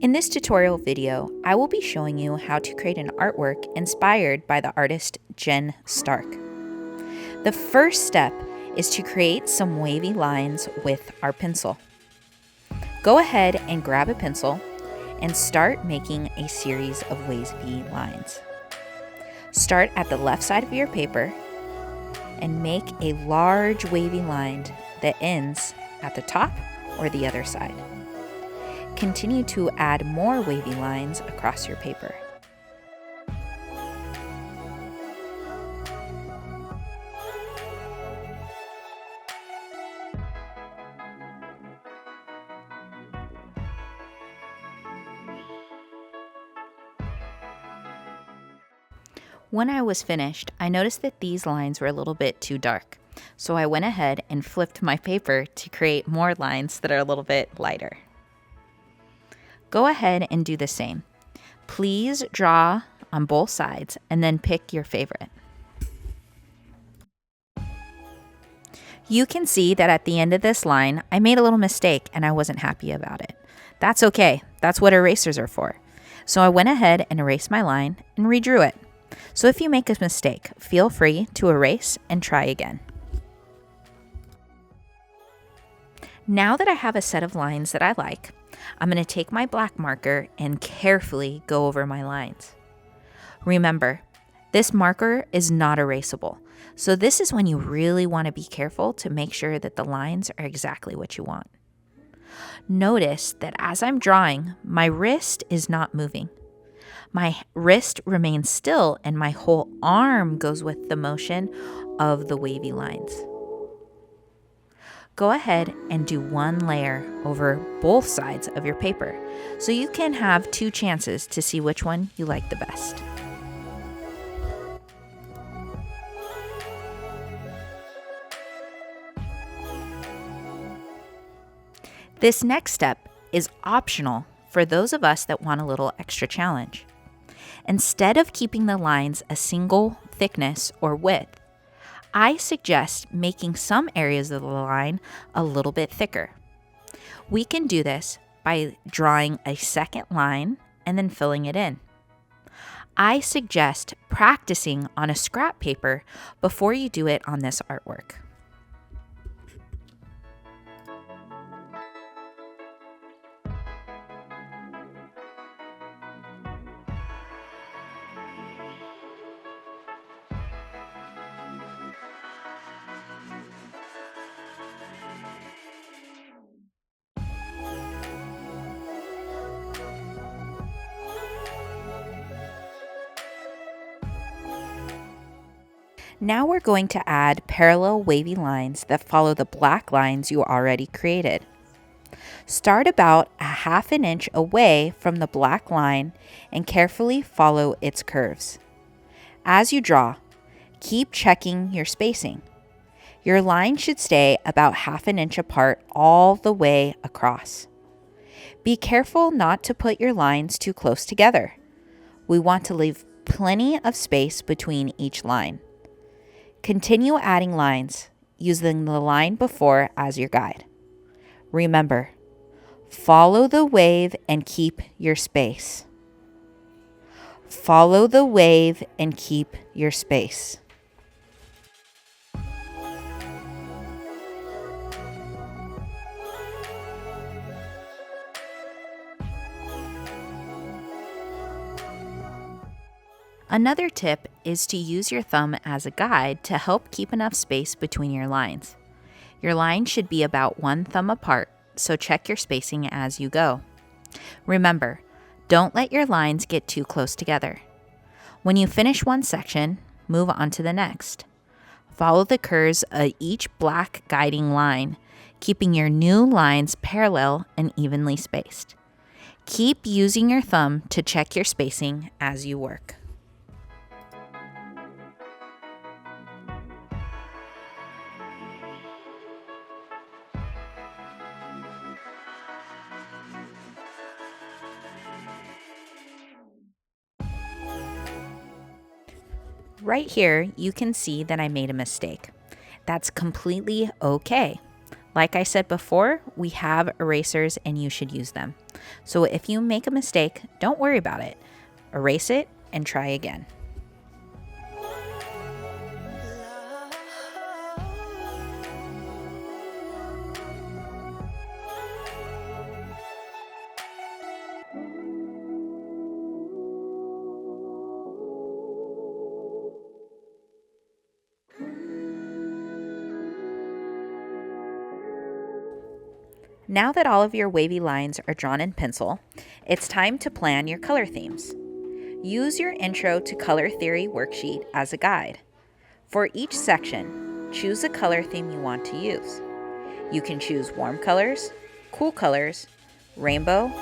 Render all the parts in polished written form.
In this tutorial video, I will be showing you how to create an artwork inspired by the artist Jen Stark. The first step is to create some wavy lines with our pencil. Go ahead and grab a pencil and start making a series of wavy lines. Start at the left side of your paper and make a large wavy line that ends at the top or the other side. Continue to add more wavy lines across your paper. When I was finished, I noticed that these lines were a little bit too dark, so I went ahead and flipped my paper to create more lines that are a little bit lighter. Go ahead and do the same. Please draw on both sides and then pick your favorite. You can see that at the end of this line, I made a little mistake and I wasn't happy about it. That's okay. That's what erasers are for. So I went ahead and erased my line and redrew it. So if you make a mistake, feel free to erase and try again. Now that I have a set of lines that I like, I'm going to take my black marker and carefully go over my lines. Remember, this marker is not erasable, so this is when you really want to be careful to make sure that the lines are exactly what you want. Notice that as I'm drawing, my wrist is not moving. My wrist remains still and my whole arm goes with the motion of the wavy lines. Go ahead and do one layer over both sides of your paper so you can have two chances to see which one you like the best. This next step is optional for those of us that want a little extra challenge. Instead of keeping the lines a single thickness or width, I suggest making some areas of the line a little bit thicker. We can do this by drawing a second line and then filling it in. I suggest practicing on a scrap paper before you do it on this artwork. Now we're going to add parallel wavy lines that follow the black lines you already created. Start about a half an inch away from the black line and carefully follow its curves. As you draw, keep checking your spacing. Your line should stay about half an inch apart all the way across. Be careful not to put your lines too close together. We want to leave plenty of space between each line. Continue adding lines, using the line before as your guide. Remember, follow the wave and keep your space. Follow the wave and keep your space. Another tip is to use your thumb as a guide to help keep enough space between your lines. Your line should be about 1 thumb apart, so check your spacing as you go. Remember, don't let your lines get too close together. When you finish one section, move on to the next. Follow the curves of each black guiding line, keeping your new lines parallel and evenly spaced. Keep using your thumb to check your spacing as you work. Right here, you can see that I made a mistake. That's completely okay. Like I said before, we have erasers and you should use them. So if you make a mistake, don't worry about it. Erase it and try again. Now that all of your wavy lines are drawn in pencil, it's time to plan your color themes. Use your Intro to Color Theory worksheet as a guide. For each section, choose a color theme you want to use. You can choose warm colors, cool colors, rainbow,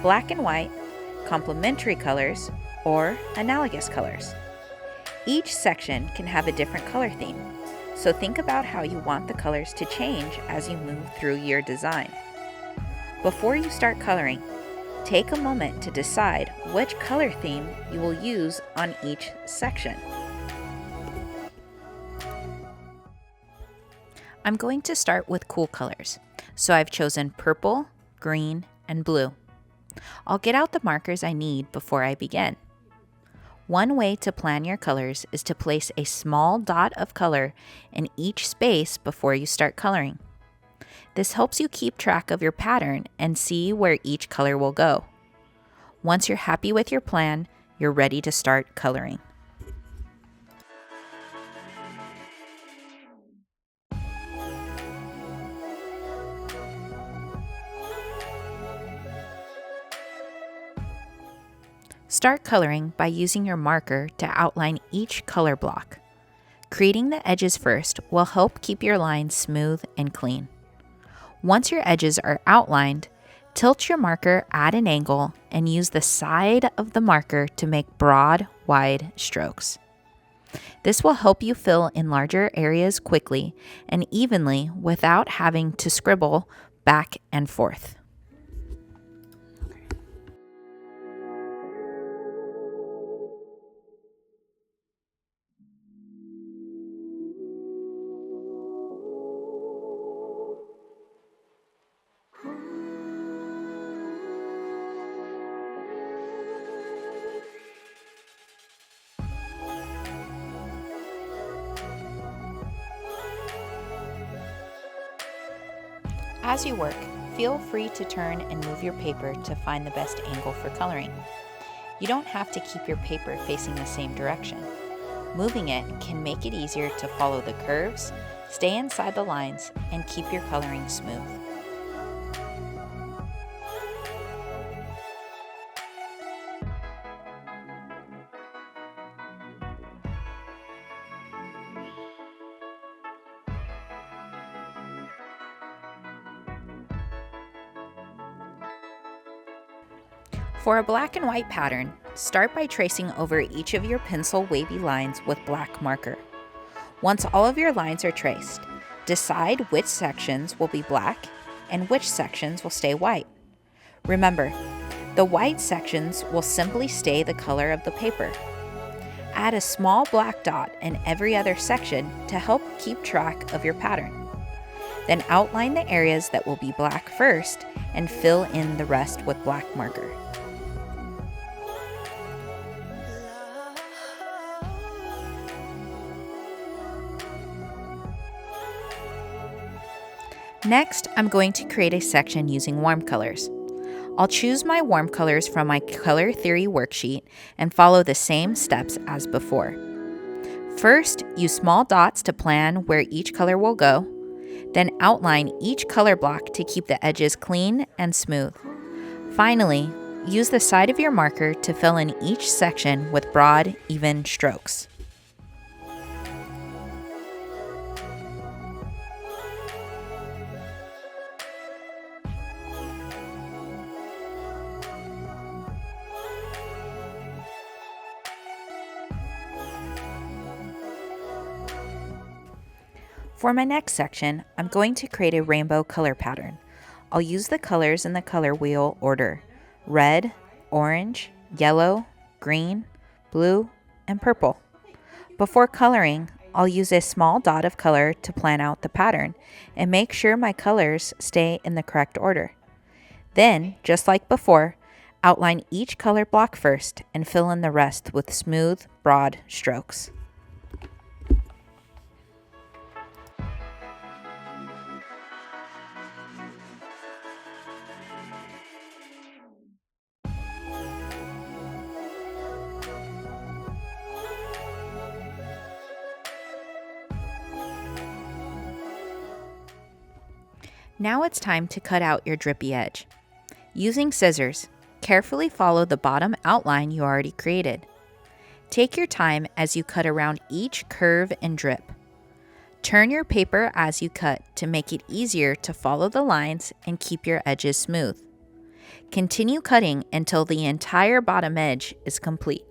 black and white, complementary colors, or analogous colors. Each section can have a different color theme, so think about how you want the colors to change as you move through your design. Before you start coloring, take a moment to decide which color theme you will use on each section. I'm going to start with cool colors, so I've chosen purple, green, and blue. I'll get out the markers I need before I begin. One way to plan your colors is to place a small dot of color in each space before you start coloring. This helps you keep track of your pattern and see where each color will go. Once you're happy with your plan, you're ready to start coloring. Start coloring by using your marker to outline each color block. Creating the edges first will help keep your lines smooth and clean. Once your edges are outlined, tilt your marker at an angle and use the side of the marker to make broad, wide strokes. This will help you fill in larger areas quickly and evenly without having to scribble back and forth. As you work, feel free to turn and move your paper to find the best angle for coloring. You don't have to keep your paper facing the same direction. Moving it can make it easier to follow the curves, stay inside the lines, and keep your coloring smooth. For a black and white pattern, start by tracing over each of your pencil wavy lines with black marker. Once all of your lines are traced, decide which sections will be black and which sections will stay white. Remember, the white sections will simply stay the color of the paper. Add a small black dot in every other section to help keep track of your pattern. Then outline the areas that will be black first and fill in the rest with black marker. Next, I'm going to create a section using warm colors. I'll choose my warm colors from my color theory worksheet and follow the same steps as before. First, use small dots to plan where each color will go, then outline each color block to keep the edges clean and smooth. Finally, use the side of your marker to fill in each section with broad, even strokes. For my next section, I'm going to create a rainbow color pattern. I'll use the colors in the color wheel order: red, orange, yellow, green, blue, and purple. Before coloring, I'll use a small dot of color to plan out the pattern and make sure my colors stay in the correct order. Then, just like before, outline each color block first and fill in the rest with smooth, broad strokes. Now it's time to cut out your drippy edge. Using scissors, carefully follow the bottom outline you already created. Take your time as you cut around each curve and drip. Turn your paper as you cut to make it easier to follow the lines and keep your edges smooth. Continue cutting until the entire bottom edge is complete.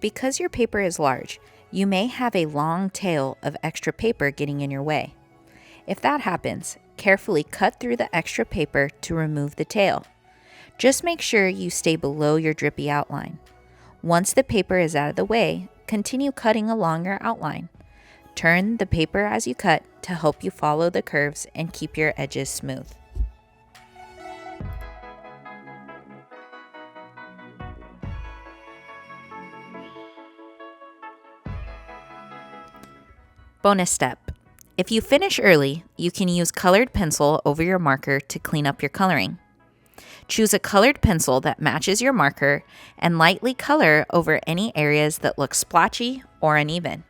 Because your paper is large, you may have a long tail of extra paper getting in your way. If that happens, carefully cut through the extra paper to remove the tail. Just make sure you stay below your drippy outline. Once the paper is out of the way, continue cutting along your outline. Turn the paper as you cut to help you follow the curves and keep your edges smooth. Bonus step. If you finish early, you can use colored pencil over your marker to clean up your coloring. Choose a colored pencil that matches your marker and lightly color over any areas that look splotchy or uneven.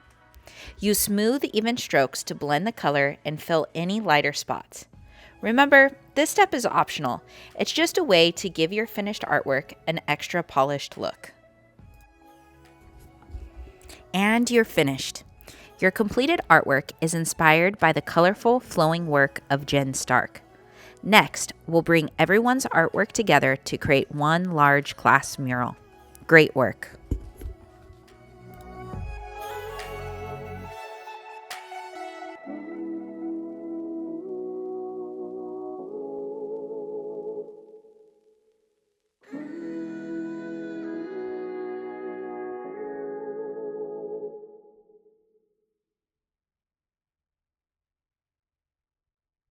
Use smooth, even strokes to blend the color and fill any lighter spots. Remember, this step is optional. It's just a way to give your finished artwork an extra polished look. And you're finished. Your completed artwork is inspired by the colorful, flowing work of Jen Stark. Next, we'll bring everyone's artwork together to create one large class mural. Great work!